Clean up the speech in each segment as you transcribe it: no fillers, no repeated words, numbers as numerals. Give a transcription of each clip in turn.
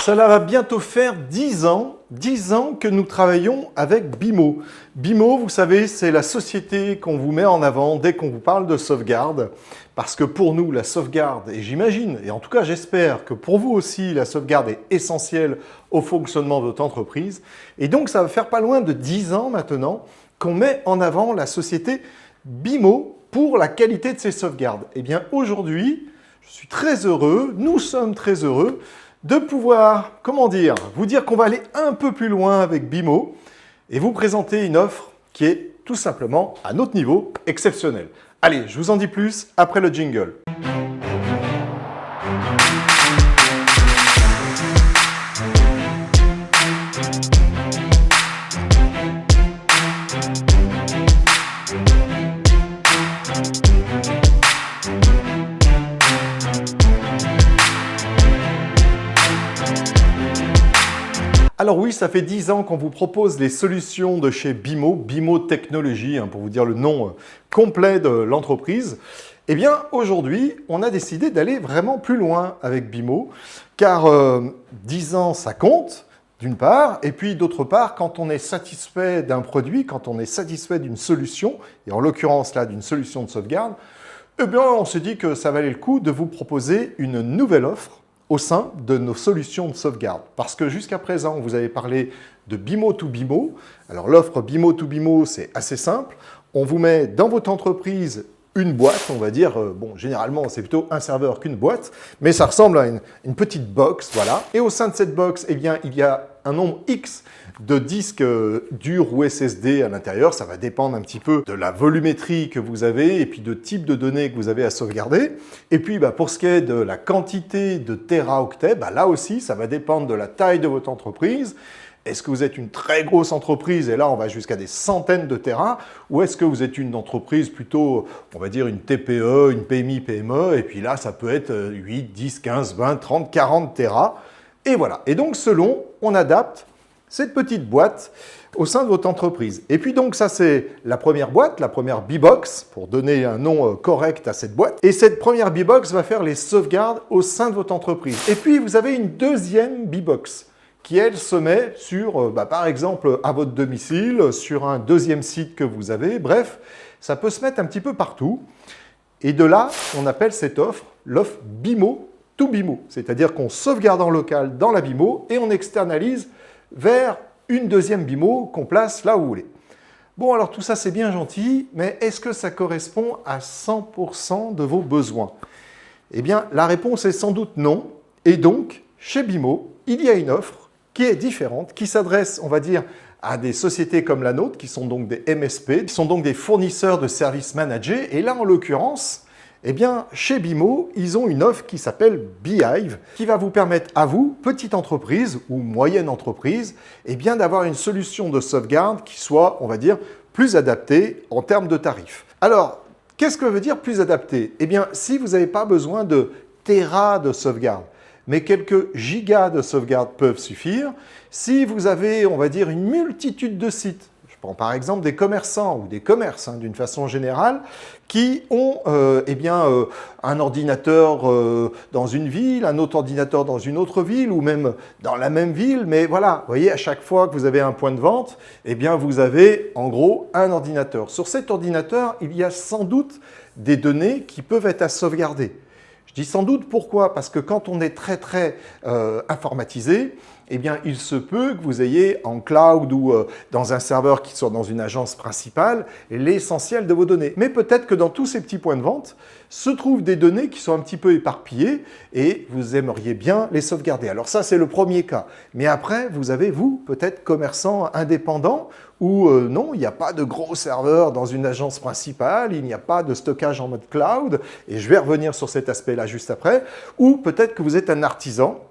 Cela va bientôt faire 10 ans que nous travaillons avec BIMO. BIMO, vous savez, c'est la société qu'on vous met en avant dès qu'on vous parle de sauvegarde. Parce que pour nous, la sauvegarde, et j'imagine, et en tout cas j'espère que pour vous aussi, la sauvegarde est essentielle au fonctionnement de votre entreprise. Et donc ça va faire pas loin de 10 ans maintenant qu'on met en avant la société BIMO pour la qualité de ses sauvegardes. Et bien aujourd'hui, je suis très heureux, nous sommes très heureux de pouvoir, vous dire qu'on va aller un peu plus loin avec BIMO et vous présenter une offre qui est tout simplement, à notre niveau, exceptionnelle. Allez, je vous en dis plus après le jingle. Alors oui, ça fait 10 ans qu'on vous propose les solutions de chez BIMO, BIMO Technologies, pour vous dire le nom complet de l'entreprise. Eh bien, aujourd'hui, on a décidé d'aller vraiment plus loin avec BIMO, car 10 ans, ça compte, d'une part, et puis d'autre part, quand on est satisfait d'un produit, quand on est satisfait d'une solution, et en l'occurrence là, d'une solution de sauvegarde, eh bien, on s'est dit que ça valait le coup de vous proposer une nouvelle offre au sein de nos solutions de sauvegarde. Parce que jusqu'à présent, vous avez parlé de BIMO to BIMO. Alors l'offre BIMO to BIMO, c'est assez simple. On vous met dans votre entreprise une boîte, on va dire, bon, généralement, c'est plutôt un serveur qu'une boîte, mais ça ressemble à une petite box, voilà. Et au sein de cette box, eh bien, il y a un nombre X de disques durs ou SSD à l'intérieur. Ça va dépendre un petit peu de la volumétrie que vous avez et puis de type de données que vous avez à sauvegarder. Et puis, pour ce qui est de la quantité de téraoctets, là aussi, ça va dépendre de la taille de votre entreprise. Est-ce que vous êtes une très grosse entreprise et là on va jusqu'à des centaines de téras, ou est-ce que vous êtes une entreprise plutôt, on va dire une TPE, une PMI, PME, et puis là ça peut être 8, 10, 15, 20, 30, 40 téras. Et voilà. Et donc selon, on adapte cette petite boîte au sein de votre entreprise. Et puis donc ça c'est la première boîte, la première B-Box, pour donner un nom correct à cette boîte. Et cette première B-Box va faire les sauvegardes au sein de votre entreprise. Et puis vous avez une deuxième B-Box qui, elle, se met sur, par exemple, à votre domicile, sur un deuxième site que vous avez. Bref, ça peut se mettre un petit peu partout. Et de là, on appelle cette offre l'offre BIMO to BIMO. C'est-à-dire qu'on sauvegarde en local dans la BIMO et on externalise vers une deuxième BIMO qu'on place là où vous voulez. Bon, alors tout ça, c'est bien gentil, mais est-ce que ça correspond à 100% de vos besoins? Eh bien, la réponse est sans doute non. Et donc, chez BIMO, il y a une offre qui est différente, qui s'adresse, on va dire, à des sociétés comme la nôtre, qui sont donc des MSP, qui sont donc des fournisseurs de services managés. Et là, en l'occurrence, eh bien, chez BIMO, ils ont une offre qui s'appelle BeeHive, qui va vous permettre à vous, petite entreprise ou moyenne entreprise, eh bien, d'avoir une solution de sauvegarde qui soit, on va dire, plus adaptée en termes de tarifs. Alors, qu'est-ce que veut dire plus adapté? Eh bien, si vous n'avez pas besoin de téras de sauvegarde, mais quelques gigas de sauvegarde peuvent suffire. Si vous avez, on va dire, une multitude de sites, je prends par exemple des commerçants ou des commerces d'une façon générale, qui ont un ordinateur dans une ville, un autre ordinateur dans une autre ville, ou même dans la même ville, mais voilà, vous voyez, à chaque fois que vous avez un point de vente, eh bien vous avez en gros un ordinateur. Sur cet ordinateur, il y a sans doute des données qui peuvent être à sauvegarder. Je dis sans doute pourquoi, parce que quand on est très informatisé, eh bien, il se peut que vous ayez en cloud ou dans un serveur qui soit dans une agence principale l'essentiel de vos données. Mais peut-être que dans tous ces petits points de vente se trouvent des données qui sont un petit peu éparpillées et vous aimeriez bien les sauvegarder. Alors ça, c'est le premier cas. Mais après, vous avez, vous, peut-être commerçant indépendant où non, il n'y a pas de gros serveurs dans une agence principale, il n'y a pas de stockage en mode cloud, et je vais revenir sur cet aspect-là juste après, ou peut-être que vous êtes un artisan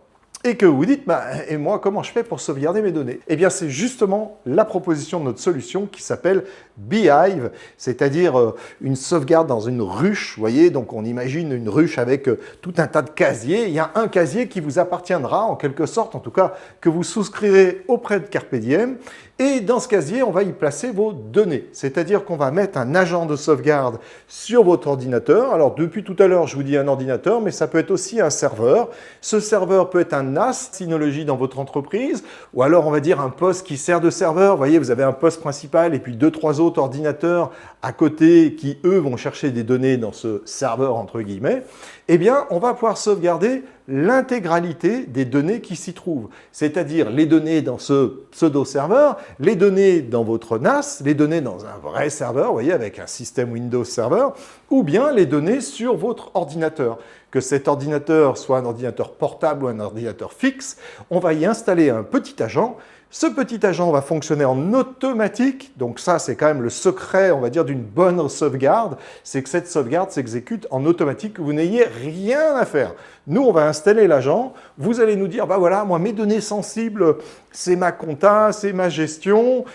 et que vous dites, et moi, comment je fais pour sauvegarder mes données? Eh bien, c'est justement la proposition de notre solution qui s'appelle BeeHive, c'est-à-dire une sauvegarde dans une ruche, vous voyez, donc on imagine une ruche avec tout un tas de casiers. Il y a un casier qui vous appartiendra, en quelque sorte, en tout cas, que vous souscrirez auprès de Carpe Diem, Et dans ce casier, on va y placer vos données. C'est-à-dire qu'on va mettre un agent de sauvegarde sur votre ordinateur. Alors, depuis tout à l'heure, je vous dis un ordinateur, mais ça peut être aussi un serveur. Ce serveur peut être un NAS, Synology dans votre entreprise, ou alors, on va dire, un poste qui sert de serveur. Vous voyez, vous avez un poste principal et puis 2-3 autres ordinateurs à côté qui, eux, vont chercher des données dans ce serveur, entre guillemets. Eh bien, on va pouvoir sauvegarder l'intégralité des données qui s'y trouvent, c'est-à-dire les données dans ce pseudo-serveur, les données dans votre NAS, les données dans un vrai serveur, vous voyez, avec un système Windows Server, ou bien les données sur votre ordinateur. Que cet ordinateur soit un ordinateur portable ou un ordinateur fixe, on va y installer un petit agent. Ce petit agent va fonctionner en automatique, donc ça c'est quand même le secret, on va dire, d'une bonne sauvegarde, c'est que cette sauvegarde s'exécute en automatique, que vous n'ayez rien à faire. Nous, on va installer l'agent, vous allez nous dire, bah voilà, moi mes données sensibles, c'est ma compta, c'est ma gestion,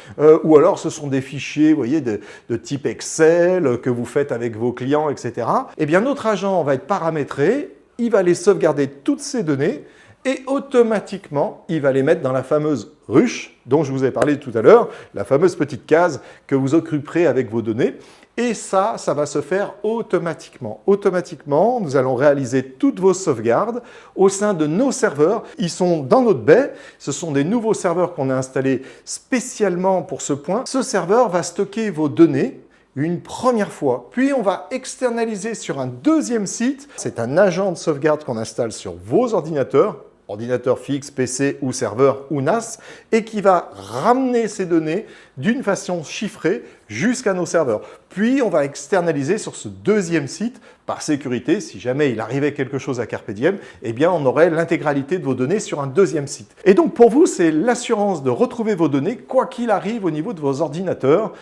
ou alors ce sont des fichiers, vous voyez, de type Excel que vous faites avec vos clients, etc. Eh bien, notre agent va être paramétré, il va les sauvegarder toutes ces données, et automatiquement, il va les mettre dans la fameuse ruche dont je vous ai parlé tout à l'heure, la fameuse petite case que vous occuperez avec vos données. Et ça va se faire automatiquement. Automatiquement, nous allons réaliser toutes vos sauvegardes au sein de nos serveurs. Ils sont dans notre baie. Ce sont des nouveaux serveurs qu'on a installés spécialement pour ce point. Ce serveur va stocker vos données une première fois, puis on va externaliser sur un deuxième site. C'est un agent de sauvegarde qu'on installe sur vos ordinateurs, ordinateur fixe, PC ou serveur ou NAS, et qui va ramener ces données d'une façon chiffrée jusqu'à nos serveurs. Puis on va externaliser sur ce deuxième site, par sécurité, si jamais il arrivait quelque chose à Carpe Diem, eh bien on aurait l'intégralité de vos données sur un deuxième site. Et donc pour vous, c'est l'assurance de retrouver vos données, quoi qu'il arrive au niveau de vos ordinateurs,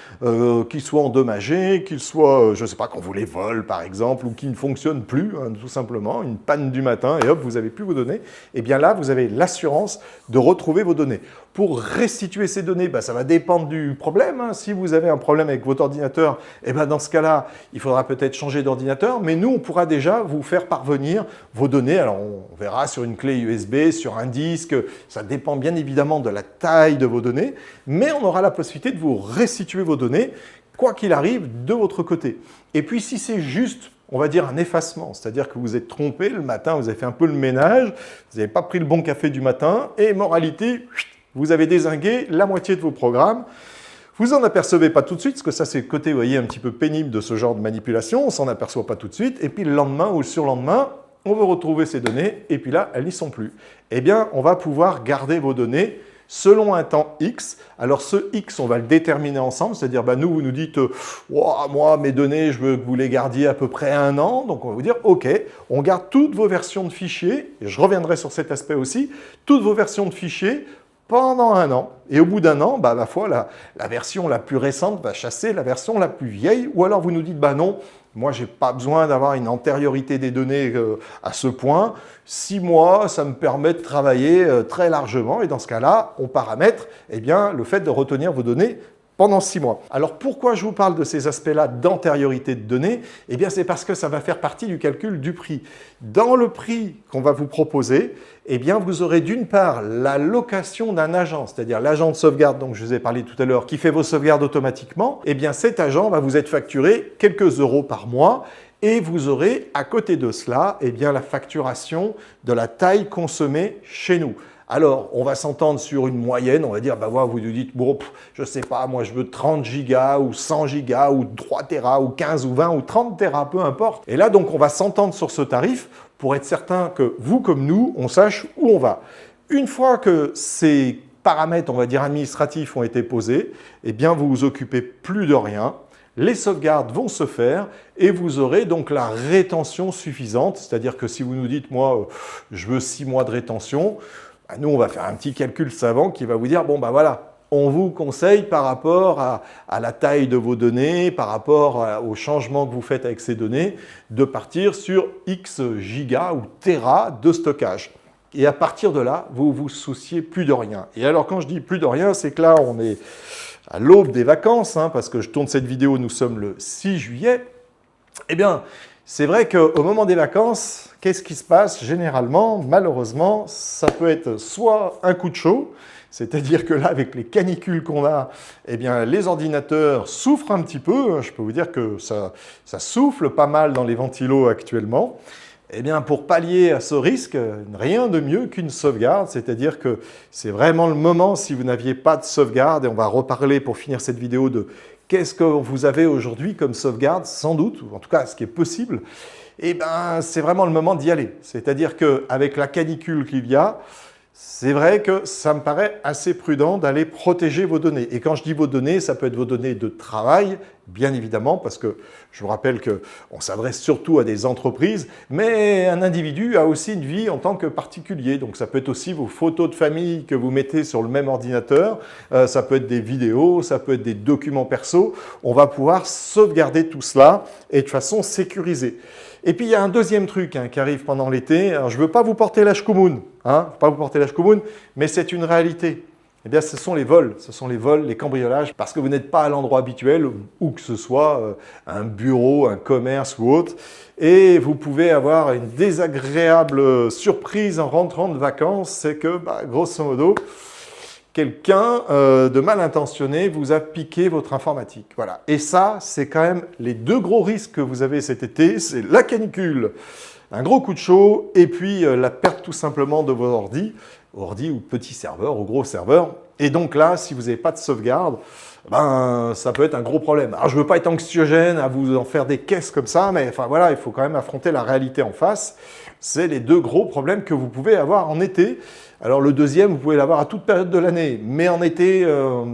qu'ils soient endommagés, qu'ils soient, je ne sais pas, qu'on vous les vole par exemple, ou qu'ils ne fonctionnent plus, hein, tout simplement, une panne du matin, et hop, vous n'avez plus vos données. Eh bien là, vous avez l'assurance de retrouver vos données. Pour restituer ces données, ça va dépendre du problème. Hein. Si vous avez un problème avec votre ordinateur, eh ben dans ce cas-là, il faudra peut-être changer d'ordinateur, mais nous, on pourra déjà vous faire parvenir vos données. Alors, on verra sur une clé USB, sur un disque, ça dépend bien évidemment de la taille de vos données, mais on aura la possibilité de vous restituer vos données, quoi qu'il arrive, de votre côté. Et puis, si c'est juste, on va dire un effacement, c'est-à-dire que vous êtes trompé le matin, vous avez fait un peu le ménage, vous n'avez pas pris le bon café du matin, et moralité, vous avez dézingué la moitié de vos programmes. Vous n'en apercevez pas tout de suite, parce que ça c'est le côté, vous voyez, un petit peu pénible de ce genre de manipulation, on ne s'en aperçoit pas tout de suite, et puis le lendemain ou le surlendemain, on veut retrouver ces données, et puis là, elles n'y sont plus. Eh bien, on va pouvoir garder vos données selon un temps X. Alors ce X, on va le déterminer ensemble, c'est-à-dire, nous, vous nous dites, moi, mes données, je veux que vous les gardiez à peu près 1 an, donc on va vous dire, ok, on garde toutes vos versions de fichiers, et je reviendrai sur cet aspect aussi, toutes vos versions de fichiers, pendant 1 an. Et au bout d'1 an, ma foi, la version la plus récente va chasser la version la plus vieille. Ou alors vous nous dites, non, moi, je n'ai pas besoin d'avoir une antériorité des données à ce point. 6 mois, ça me permet de travailler très largement. Et dans ce cas-là, on paramètre le fait de retenir vos données pendant 6 mois. Alors pourquoi je vous parle de ces aspects-là d'antériorité de données? Eh bien c'est parce que ça va faire partie du calcul du prix. Dans le prix qu'on va vous proposer, vous aurez d'une part la location d'un agent, c'est-à-dire l'agent de sauvegarde dont je vous ai parlé tout à l'heure, qui fait vos sauvegardes automatiquement. Cet agent va vous être facturé quelques euros par mois. Et vous aurez à côté de cela la facturation de la taille consommée chez nous. Alors, on va s'entendre sur une moyenne, on va dire, vous nous dites, je sais pas, moi je veux 30 gigas ou 100 gigas ou 3 Tera ou 15 ou 20 ou 30 Tera, peu importe. Et là, donc, on va s'entendre sur ce tarif pour être certain que vous, comme nous, on sache où on va. Une fois que ces paramètres, on va dire, administratifs ont été posés, vous vous occupez plus de rien. Les sauvegardes vont se faire et vous aurez donc la rétention suffisante. C'est-à-dire que si vous nous dites, moi, je veux 6 mois de rétention, nous, on va faire un petit calcul savant qui va vous dire, on vous conseille par rapport à la taille de vos données, par rapport au changement que vous faites avec ces données, de partir sur X gigas ou Tera de stockage. Et à partir de là, vous vous souciez plus de rien. Et alors, quand je dis plus de rien, c'est que là, on est à l'aube des vacances, parce que je tourne cette vidéo, nous sommes le 6 juillet. C'est vrai qu'au moment des vacances, qu'est-ce qui se passe? Généralement, malheureusement, ça peut être soit un coup de chaud, c'est-à-dire que là, avec les canicules qu'on a, eh bien, les ordinateurs souffrent un petit peu. Je peux vous dire que ça souffle pas mal dans les ventilos actuellement. Eh bien, pour pallier à ce risque, rien de mieux qu'une sauvegarde, c'est-à-dire que c'est vraiment le moment, si vous n'aviez pas de sauvegarde, et on va reparler pour finir cette vidéo de qu'est-ce que vous avez aujourd'hui comme sauvegarde, sans doute, ou en tout cas ce qui est possible, eh bien, c'est vraiment le moment d'y aller. C'est-à-dire qu'avec la canicule qu'il y a, c'est vrai que ça me paraît assez prudent d'aller protéger vos données. Et quand je dis vos données, ça peut être vos données de travail, bien évidemment, parce que je vous rappelle qu'on s'adresse surtout à des entreprises, mais un individu a aussi une vie en tant que particulier. Donc ça peut être aussi vos photos de famille que vous mettez sur le même ordinateur, ça peut être des vidéos, ça peut être des documents perso. On va pouvoir sauvegarder tout cela et de façon sécurisée. Et puis il y a un deuxième truc qui arrive pendant l'été. Alors je ne veux pas vous porter la chkoumoun, mais c'est une réalité. Eh bien, ce sont les vols, les cambriolages, parce que vous n'êtes pas à l'endroit habituel, où que ce soit, un bureau, un commerce ou autre, et vous pouvez avoir une désagréable surprise en rentrant de vacances, c'est que, grosso modo, quelqu'un de mal intentionné vous a piqué votre informatique. Voilà. Et ça, c'est quand même les deux gros risques que vous avez cet été, c'est la canicule, un gros coup de chaud, et puis la perte tout simplement de vos ordi ou petit serveur, ou gros serveur. Et donc là, si vous n'avez pas de sauvegarde, ça peut être un gros problème. Alors je ne veux pas être anxiogène à vous en faire des caisses comme ça, mais enfin voilà, il faut quand même affronter la réalité en face. C'est les deux gros problèmes que vous pouvez avoir en été. Alors le deuxième, vous pouvez l'avoir à toute période de l'année, mais en été,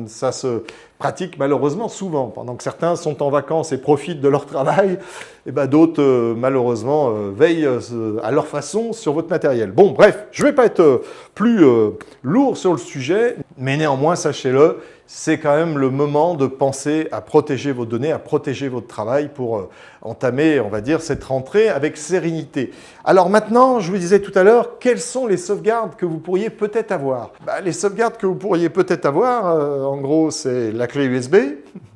ça se pratique malheureusement souvent. Pendant que certains sont en vacances et profitent de leur travail, et d'autres, malheureusement, veillent à leur façon sur votre matériel. Bon, bref, je ne vais pas être plus lourd sur le sujet, mais néanmoins, sachez-le, c'est quand même le moment de penser à protéger vos données, à protéger votre travail pour entamer, on va dire, cette rentrée avec sérénité. Alors maintenant, je vous disais tout à l'heure, quelles sont les sauvegardes que vous pourriez peut-être avoir? Les sauvegardes que vous pourriez peut-être avoir, en gros, c'est la clé USB.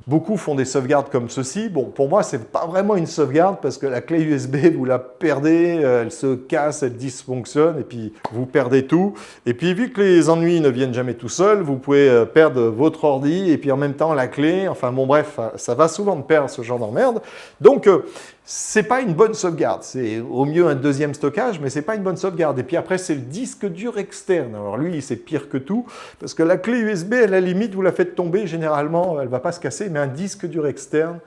Beaucoup font des sauvegardes comme ceci. Bon, pour moi, ce n'est pas vraiment une sauvegarde parce que la clé USB, vous la perdez, elle se casse, elle dysfonctionne et puis vous perdez tout. Et puis, vu que les ennuis ne viennent jamais tout seuls, vous pouvez perdre votre ordi et puis en même temps la clé. Enfin bon, bref, ça va souvent de pair ce genre d'emmerde. Donc, c'est pas une bonne sauvegarde. C'est au mieux un deuxième stockage, mais c'est pas une bonne sauvegarde. Et puis après, c'est le disque dur externe. Alors lui, c'est pire que tout, parce que la clé USB, à la limite, vous la faites tomber, généralement, elle va pas se casser, mais un disque dur externe,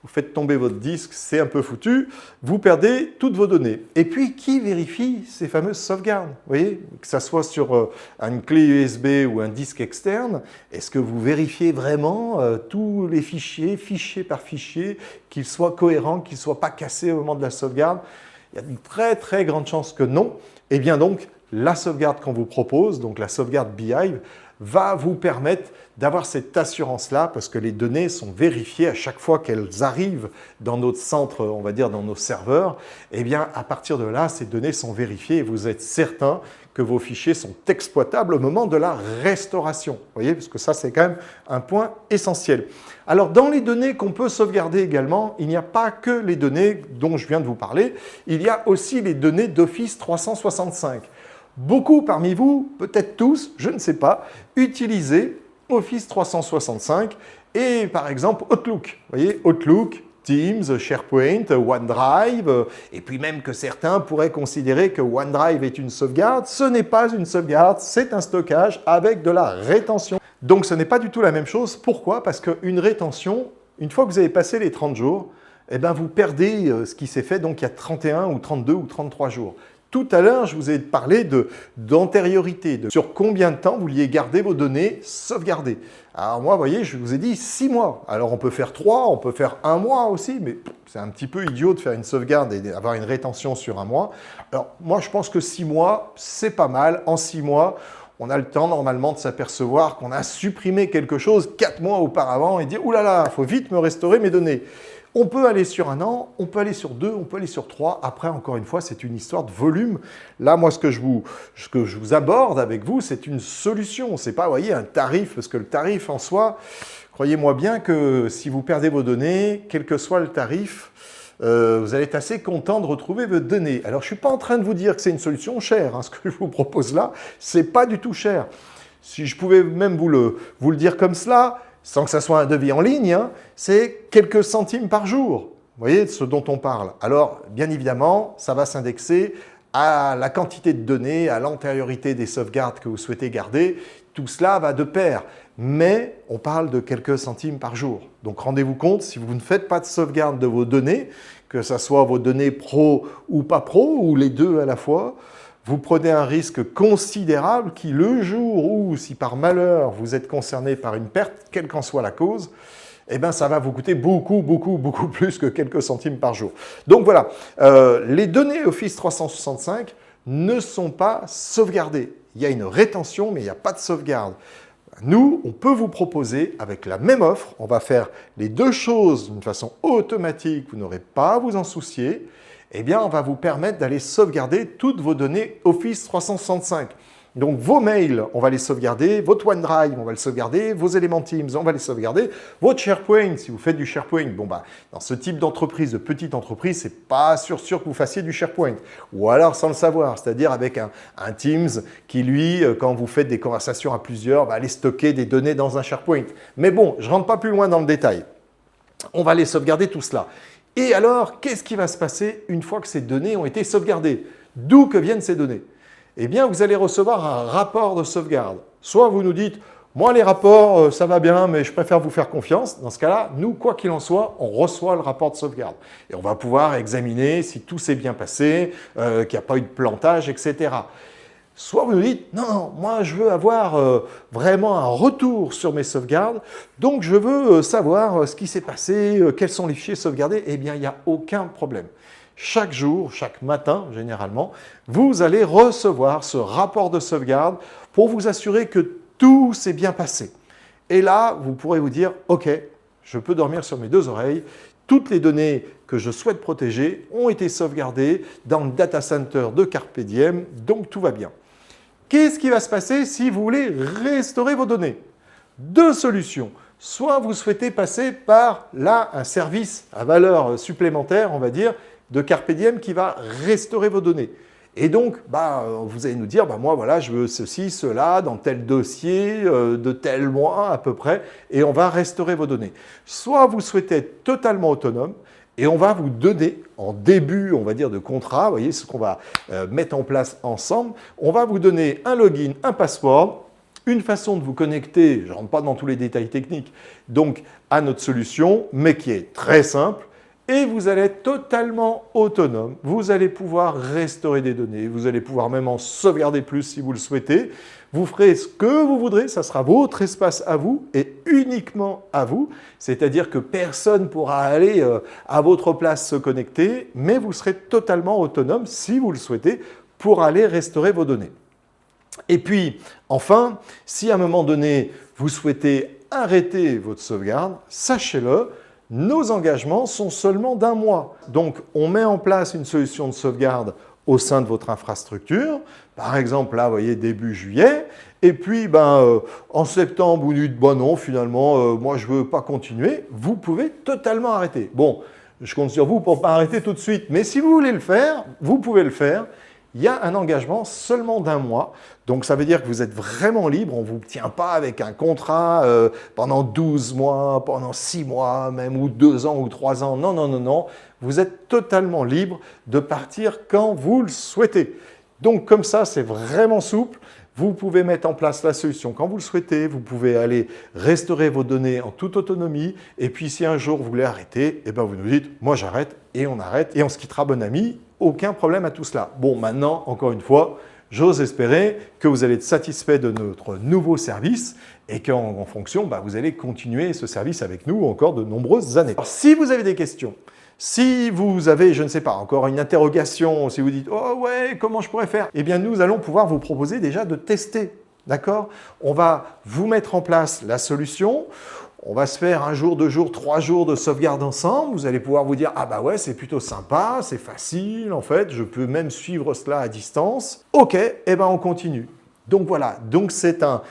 vous faites tomber votre disque, c'est un peu foutu, vous perdez toutes vos données. Et puis, qui vérifie ces fameuses sauvegardes? Vous voyez, que ça soit sur une clé USB ou un disque externe, est-ce que vous vérifiez vraiment tous les fichiers, fichier par fichier, qu'ils soient cohérents, qu'ils ne soient pas cassés au moment de la sauvegarde? Il y a une très très grande chance que non. Et bien donc, la sauvegarde qu'on vous propose, donc la sauvegarde Beehive, va vous permettre d'avoir cette assurance-là parce que les données sont vérifiées à chaque fois qu'elles arrivent dans notre centre, on va dire dans nos serveurs. Et bien, à partir de là, ces données sont vérifiées et vous êtes certain que vos fichiers sont exploitables au moment de la restauration. Vous voyez, parce que ça, c'est quand même un point essentiel. Alors, dans les données qu'on peut sauvegarder également, il n'y a pas que les données dont je viens de vous parler, il y a aussi les données d'Office 365. Beaucoup parmi vous, peut-être tous, je ne sais pas, utilisez Office 365 et par exemple Outlook. Vous voyez, Outlook, Teams, SharePoint, OneDrive, et puis même que certains pourraient considérer que OneDrive est une sauvegarde. Ce n'est pas une sauvegarde, c'est un stockage avec de la rétention. Donc ce n'est pas du tout la même chose. Pourquoi? Parce qu'une rétention, une fois que vous avez passé les 30 jours, vous perdez ce qui s'est fait donc il y a 31 ou 32 ou 33 jours. Tout à l'heure, je vous ai parlé d'antériorité, sur combien de temps vous vouliez garder vos données sauvegardées. Alors moi, vous voyez, je vous ai dit 6 mois. Alors on peut faire 3, on peut faire 1 mois aussi, mais c'est un petit peu idiot de faire une sauvegarde et d'avoir une rétention sur 1 mois. Alors moi, je pense que 6 mois, c'est pas mal. En 6 mois, on a le temps normalement de s'apercevoir qu'on a supprimé quelque chose 4 mois auparavant et dire « Ouh là là, il faut vite me restaurer mes données ». On peut aller sur 1 an, on peut aller sur 2, on peut aller sur 3. Après, encore une fois, c'est une histoire de volume. Là, moi, ce que je vous aborde avec vous, c'est une solution. Ce n'est pas, vous voyez, un tarif, parce que le tarif en soi, croyez-moi bien que si vous perdez vos données, quel que soit le tarif, vous allez être assez content de retrouver vos données. Alors, je ne suis pas en train de vous dire que c'est une solution chère. Hein. Ce que je vous propose là, ce n'est pas du tout cher. Si je pouvais même vous le dire comme cela, sans que ça soit un devis en ligne, hein, c'est quelques centimes par jour. Vous voyez de ce dont on parle. Alors, bien évidemment, ça va s'indexer à la quantité de données, à l'antériorité des sauvegardes que vous souhaitez garder. Tout cela va de pair. Mais on parle de quelques centimes par jour. Donc, rendez-vous compte, si vous ne faites pas de sauvegarde de vos données, que ce soit vos données pro ou pas pro, ou les deux à la fois, vous prenez un risque considérable qui, le jour où, si par malheur, vous êtes concerné par une perte, quelle qu'en soit la cause, eh bien, ça va vous coûter beaucoup plus que quelques centimes par jour. Donc voilà, les données Office 365 ne sont pas sauvegardées. Il y a une rétention, mais il n'y a pas de sauvegarde. Nous, on peut vous proposer, avec la même offre, on va faire les deux choses d'une façon automatique, vous n'aurez pas à vous en soucier, eh bien, on va vous permettre d'aller sauvegarder toutes vos données Office 365. Donc, vos mails, on va les sauvegarder, votre OneDrive, on va le sauvegarder, vos éléments Teams, on va les sauvegarder, votre SharePoint, si vous faites du SharePoint, bon bah, dans ce type d'entreprise, de petite entreprise, c'est pas sûr que vous fassiez du SharePoint. Ou alors sans le savoir, c'est-à-dire avec un Teams qui, lui, quand vous faites des conversations à plusieurs, va aller stocker des données dans un SharePoint. Mais bon, je rentre pas plus loin dans le détail. On va les sauvegarder tout cela. Et alors, qu'est-ce qui va se passer une fois que ces données ont été sauvegardées? D'où que viennent ces données? Eh bien, vous allez recevoir un rapport de sauvegarde. Soit vous nous dites, moi les rapports, ça va bien, mais je préfère vous faire confiance. Dans ce cas-là, nous, quoi qu'il en soit, on reçoit le rapport de sauvegarde. Et on va pouvoir examiner si tout s'est bien passé, qu'il n'y a pas eu de plantage, etc. Soit vous nous dites, non, moi je veux avoir vraiment un retour sur mes sauvegardes, donc je veux savoir ce qui s'est passé, quels sont les fichiers sauvegardés. Eh bien, il n'y a aucun problème. Chaque jour, chaque matin généralement, vous allez recevoir ce rapport de sauvegarde pour vous assurer que tout s'est bien passé. Et là, vous pourrez vous dire, OK, je peux dormir sur mes deux oreilles. Toutes les données que je souhaite protéger ont été sauvegardées dans le data center de Carpe Diem, donc tout va bien. Qu'est-ce qui va se passer si vous voulez restaurer vos données? Deux solutions. Soit vous souhaitez passer par là un service à valeur supplémentaire, on va dire, de Carpe Diem qui va restaurer vos données. Et donc, vous allez nous dire, moi, voilà, je veux ceci, cela, dans tel dossier, de tel mois à peu près, et on va restaurer vos données. Soit vous souhaitez être totalement autonome, et on va vous donner, en début, on va dire, de contrat, vous voyez ce qu'on va mettre en place ensemble, on va vous donner un login, un password, une façon de vous connecter, je ne rentre pas dans tous les détails techniques, donc à notre solution, mais qui est très simple, et vous allez être totalement autonome. Vous allez pouvoir restaurer des données, vous allez pouvoir même en sauvegarder plus si vous le souhaitez. Vous ferez ce que vous voudrez, ça sera votre espace à vous et uniquement à vous. C'est-à-dire que personne ne pourra aller à votre place se connecter, mais vous serez totalement autonome si vous le souhaitez pour aller restaurer vos données. Et puis, enfin, si à un moment donné, vous souhaitez arrêter votre sauvegarde, sachez-le, nos engagements sont seulement d'1 mois. Donc, on met en place une solution de sauvegarde au sein de votre infrastructure. Par exemple, là, vous voyez, début juillet. Et puis, en septembre, vous dites, non, finalement, moi, je ne veux pas continuer. Vous pouvez totalement arrêter. Bon, je compte sur vous pour ne pas arrêter tout de suite. Mais si vous voulez le faire, vous pouvez le faire. Il y a un engagement seulement d'1 mois. Donc, ça veut dire que vous êtes vraiment libre. On ne vous tient pas avec un contrat pendant 12 mois, pendant 6 mois même, ou 2 ans ou 3 ans. Non, non, non, non. Vous êtes totalement libre de partir quand vous le souhaitez. Donc, comme ça, c'est vraiment souple. Vous pouvez mettre en place la solution quand vous le souhaitez. Vous pouvez aller restaurer vos données en toute autonomie. Et puis, si un jour vous voulez arrêter, eh bien, vous nous dites, moi j'arrête, et on arrête, et on se quittera, bon ami. Aucun problème à tout cela. Bon, maintenant, encore une fois, j'ose espérer que vous allez être satisfait de notre nouveau service et qu'en fonction, vous allez continuer ce service avec nous encore de nombreuses années. Alors, si vous avez des questions, si vous avez, je ne sais pas, encore une interrogation, si vous dites « Oh ouais, comment je pourrais faire ?» Eh bien, nous allons pouvoir vous proposer déjà de tester, d'accord? On va vous mettre en place la solution. On va se faire 1 jour, 2 jours, 3 jours de sauvegarde ensemble. Vous allez pouvoir vous dire « Ah bah ouais, c'est plutôt sympa, c'est facile en fait, je peux même suivre cela à distance. » Ok, eh ben on continue. Donc voilà, donc c'est un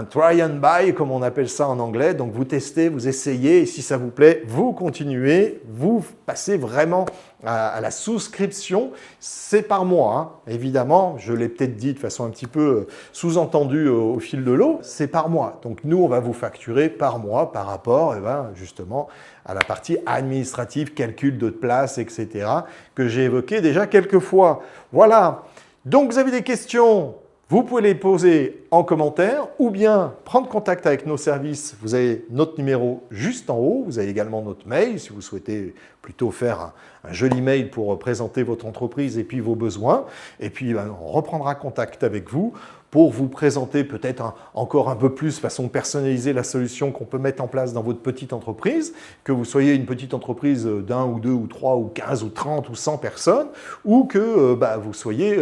try and buy comme on appelle ça en anglais. Donc vous testez, vous essayez et si ça vous plaît, vous continuez, vous passez vraiment à la souscription. C'est par mois, hein. Évidemment, je l'ai peut-être dit de façon un petit peu sous-entendue au fil de l'eau, c'est par mois. Donc nous, on va vous facturer par mois par rapport justement à la partie administrative, calcul de place, etc. que j'ai évoqué déjà quelques fois. Voilà, donc vous avez des questions? Vous pouvez les poser en commentaire ou bien prendre contact avec nos services. Vous avez notre numéro juste en haut. Vous avez également notre mail si vous souhaitez plutôt faire un joli mail pour présenter votre entreprise et puis vos besoins. Et puis, on reprendra contact avec vous pour vous présenter peut-être encore un peu plus, façon personnalisée, la solution qu'on peut mettre en place dans votre petite entreprise, que vous soyez une petite entreprise d'un ou deux ou trois ou 15 ou 30 ou 100 personnes, ou que vous soyez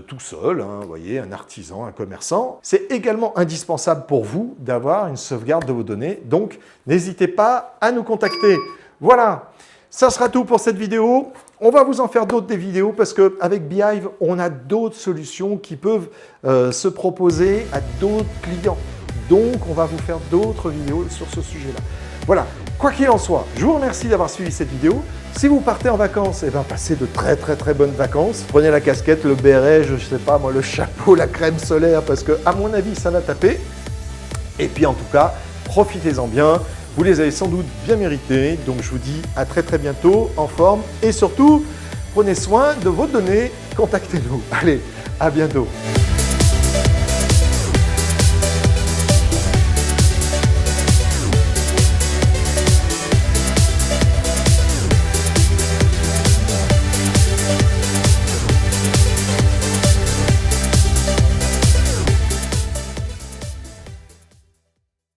tout seul, hein, vous voyez, un artisan, un commerçant. C'est également indispensable pour vous d'avoir une sauvegarde de vos données, donc n'hésitez pas à nous contacter. Voilà, ça sera tout pour cette vidéo. On va vous en faire d'autres des vidéos parce qu'avec Beehive, on a d'autres solutions qui peuvent se proposer à d'autres clients. Donc, on va vous faire d'autres vidéos sur ce sujet-là. Voilà, quoi qu'il en soit, je vous remercie d'avoir suivi cette vidéo. Si vous partez en vacances, passez de très bonnes vacances. Prenez la casquette, le béret, je sais pas moi, le chapeau, la crème solaire parce que à mon avis, ça va taper. Et puis en tout cas, profitez-en bien. Vous les avez sans doute bien mérités, donc je vous dis à très bientôt, en forme, et surtout, prenez soin de vos données, contactez-nous. Allez, à bientôt.